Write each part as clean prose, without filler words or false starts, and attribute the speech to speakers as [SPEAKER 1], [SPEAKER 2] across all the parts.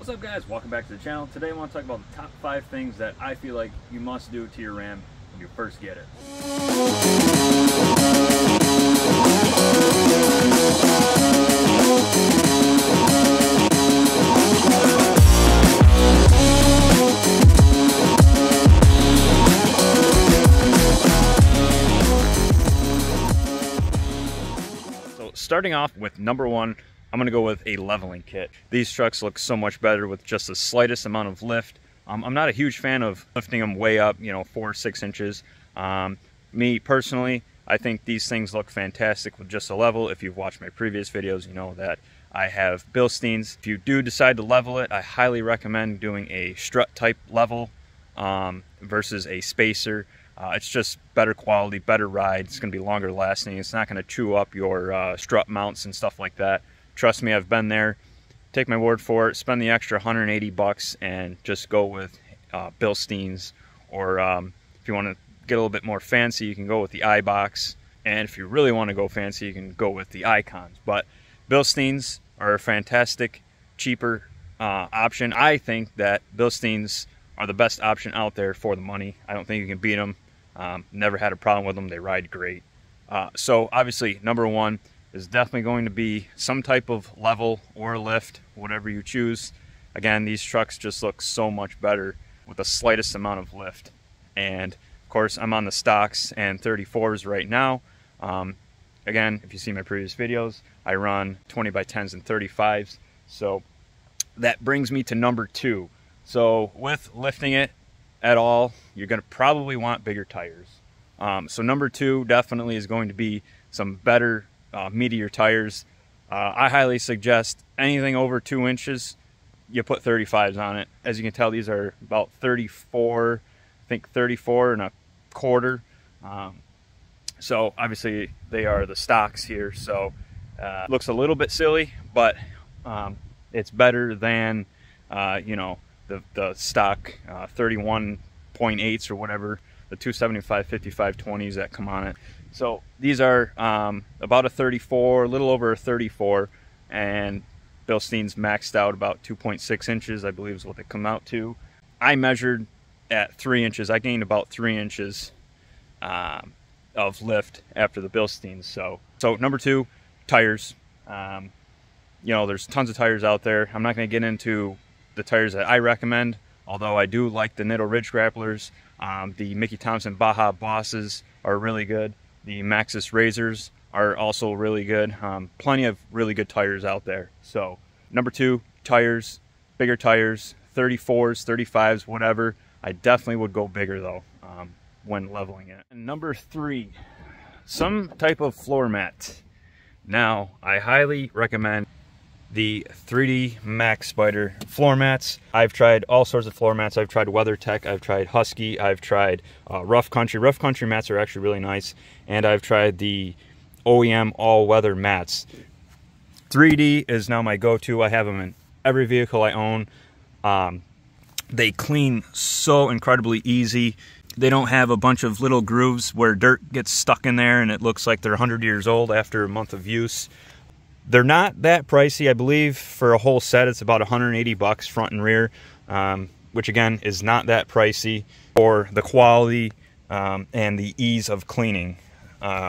[SPEAKER 1] What's up guys, welcome back to the channel. Today I want to talk about the top 5 things that I feel like you must do to your Ram when you first get it. So starting off with number 1, I'm going to go with a leveling kit. These trucks look so much better with just the slightest amount of lift. I'm not a huge fan of lifting them way up, 4 or 6 inches. Me personally, I think these things look fantastic with just a level. If you've watched my previous videos, you know that I have Bilsteins. If you do decide to level it, I highly recommend doing a strut type level versus a spacer. It's just better quality, better ride. It's going to be longer lasting. It's not going to chew up your strut mounts and stuff like that. Trust me, I've been there. Take my word for it. Spend the extra 180 bucks and just go with Bilsteins. Or if you want to get a little bit more fancy, you can go with the iBox. And if you really want to go fancy, you can go with the Icons. But Bilsteins are a fantastic, cheaper option. I think that Bilsteins are the best option out there for the money. I don't think you can beat them. Never had a problem with them. They ride great. So obviously, number 1 is definitely going to be some type of level or lift, whatever you choose. Again, these trucks just look so much better with the slightest amount of lift. And of course, I'm on the stocks and 34s right now. Again, if you see my previous videos, I run 20x10s and 35s. So that brings me to number 2. So with lifting it at all, you're gonna probably want bigger tires. So number 2 definitely is going to be some better meatier tires. I highly suggest anything over 2 inches, you put 35s on it. As you can tell, these are about 34, I think 34 and a quarter. So obviously they are the stocks here. So looks a little bit silly, but it's better than the stock 31.8s or whatever, the 275 55/20s that come on it. So these are about a 34, a little over a 34, and Bilsteins maxed out about 2.6 inches, I believe is what they come out to. I measured at 3 inches. I gained about 3 inches of lift after the Bilsteins. So number 2, tires. There's tons of tires out there. I'm not going to get into the tires that I recommend, although I do like the Nitto Ridge Grapplers. The Mickey Thompson Baja Bosses are really good. The Maxxis Razors are also really good. Plenty of really good tires out there. So number 2, tires, bigger tires, 34s, 35s, whatever. I definitely would go bigger though when leveling it. And number 3, some type of floor mat. Now, I highly recommend the 3D Max Spider floor mats. I've tried all sorts of floor mats. I've tried WeatherTech, I've tried Husky, I've tried Rough Country. Rough Country mats are actually really nice. And I've tried the OEM all-weather mats. 3D is now my go-to. I have them in every vehicle I own. They clean so incredibly easy. They don't have a bunch of little grooves where dirt gets stuck in there and it looks like they're 100 years old after a month of use. They're not that pricey. I believe for a whole set it's about 180 bucks front and rear, which again is not that pricey for the quality and the ease of cleaning.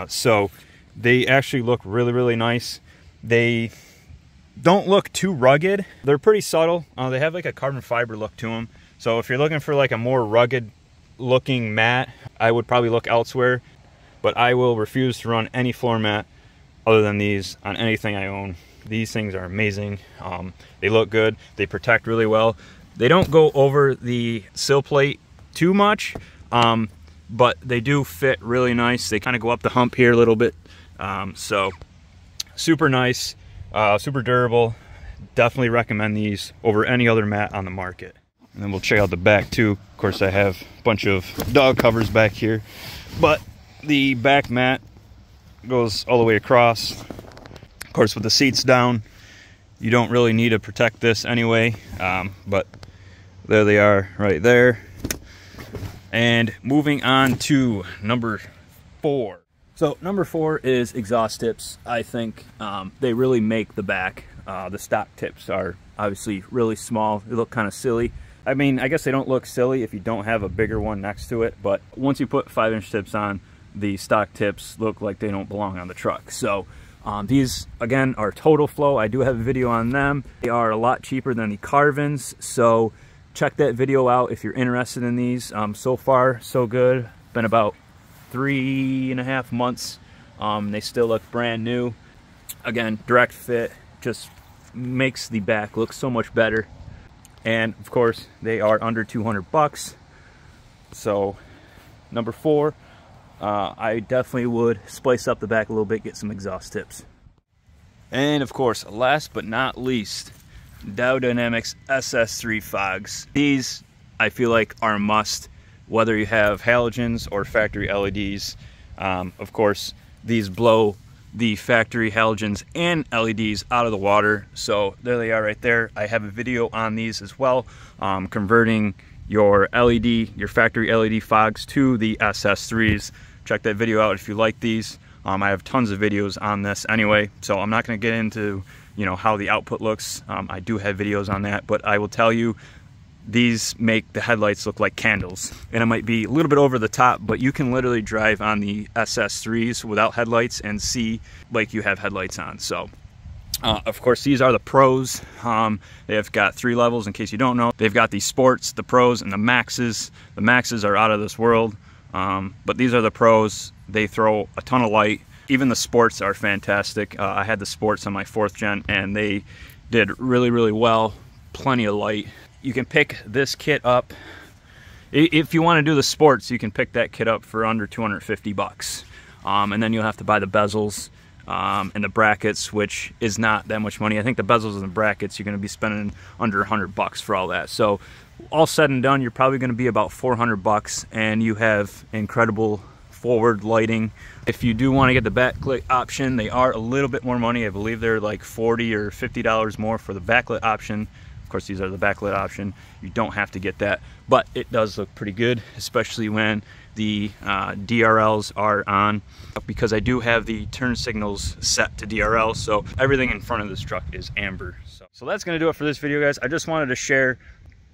[SPEAKER 1] So they actually look really, really nice. They don't look too rugged. They're pretty subtle. They have like a carbon fiber look to them. So if you're looking for like a more rugged looking mat, I would probably look elsewhere. But I will refuse to run any floor mat other than these on anything I own. These things are amazing. They look good. They protect really well. They don't go over the sill plate too much, but they do fit really nice. They kind of go up the hump here a little bit. So super nice, super durable. Definitely recommend these over any other mat on the market. And then we'll check out the back too. Of course, I have a bunch of dog covers back here, but the back mat goes all the way across. Of course, with the seats down, you don't really need to protect this anyway, but there they are right there. And moving on to number 4. So number 4 is exhaust tips. I think they really make the back. The stock tips are obviously really small. They look kind of silly. I mean, I guess they don't look silly if you don't have a bigger one next to it, but once you put 5-inch tips on, the stock tips look like they don't belong on the truck. So these, again, are Total Flow. I do have a video on them. They are a lot cheaper than the Carvins, so check that video out if you're interested in these. So far, so good. Been about 3.5 months. They still look brand new. Again, direct fit, just makes the back look so much better. And of course, they are under 200 bucks. So number 4, I definitely would spice up the back a little bit, get some exhaust tips. And of course, last but not least, Dow Dynamics SS3 fogs. These, I feel like, are a must, whether you have halogens or factory LEDs. Of course, these blow the factory halogens and LEDs out of the water. So there they are right there. I have a video on these as well, converting your LED, your factory LED fogs to the SS3s. Check that video out if you like these. I have tons of videos on this anyway, so I'm not going to get into, you know, how the output looks. I do have videos on that, but I will tell you, these make the headlights look like candles. And it might be a little bit over the top, but you can literally drive on the SS3s without headlights and see like you have headlights on. So of course, these are the Pros. They have got 3 levels in case you don't know. They've got the Sports, the Pros, and the Maxes. The Maxes are out of this world, but these are the Pros. They throw a ton of light. Even the Sports are fantastic. I had the Sports on my 4th gen and they did really, really well. Plenty of light. You can pick this kit up. If you want to do the Sports, you can pick that kit up for under 250 bucks. And then you'll have to buy the bezels and the brackets, which is not that much money. I think the bezels and the brackets, you're going to be spending under 100 bucks for all that. So all said and done, you're probably going to be about 400 bucks, and you have incredible forward lighting. If you do want to get the backlit option, they are a little bit more money. I believe they're like $40 or $50 more for the backlit option. Of course, these are the backlit option. You don't have to get that, but it does look pretty good, especially when the DRLs are on, because I do have the turn signals set to DRL, so everything in front of this truck is amber. So that's going to do it for this video, guys. I just wanted to share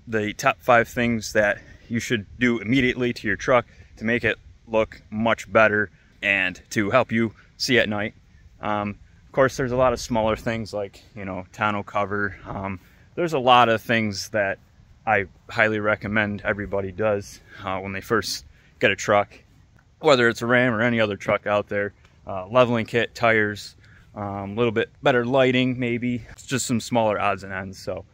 [SPEAKER 1] the top 5 things that you should do immediately to your truck to make it look much better and to help you see at night. Of course, there's a lot of smaller things like, you know, tonneau cover. There's a lot of things that I highly recommend everybody does when they first get a truck, whether it's a Ram or any other truck out there. Leveling kit, tires, a little bit better lighting maybe. It's just some smaller odds and ends. So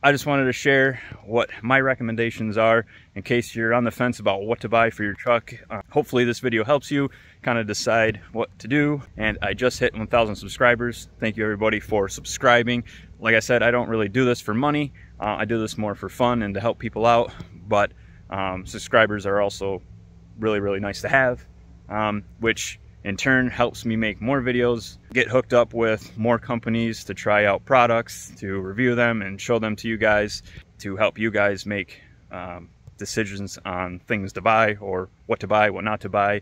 [SPEAKER 1] I just wanted to share what my recommendations are in case you're on the fence about what to buy for your truck. Hopefully this video helps you kind of decide what to do. And I just hit 1,000 subscribers. Thank you everybody for subscribing. Like I said, I don't really do this for money. I do this more for fun and to help people out. But subscribers are also really, really nice to have, which in turn helps me make more videos, get hooked up with more companies to try out products, to review them and show them to you guys, to help you guys make decisions on things to buy or what to buy, what not to buy.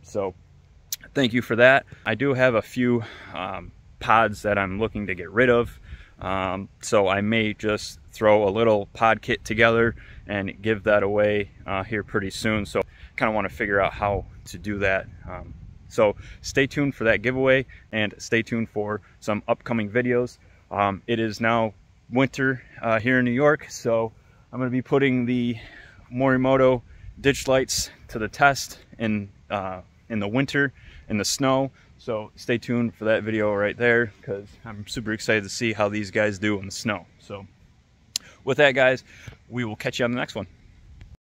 [SPEAKER 1] So thank you for that. I do have a few pods that I'm looking to get rid of. So I may just throw a little pod kit together and give that away here pretty soon. So kind of want to figure out how to do that. So stay tuned for that giveaway and stay tuned for some upcoming videos. It is now winter here in New York, so I'm going to be putting the Morimoto ditch lights to the test in the winter, in the snow. So stay tuned for that video right there, because I'm super excited to see how these guys do in the snow. So with that, guys, we will catch you on the next one.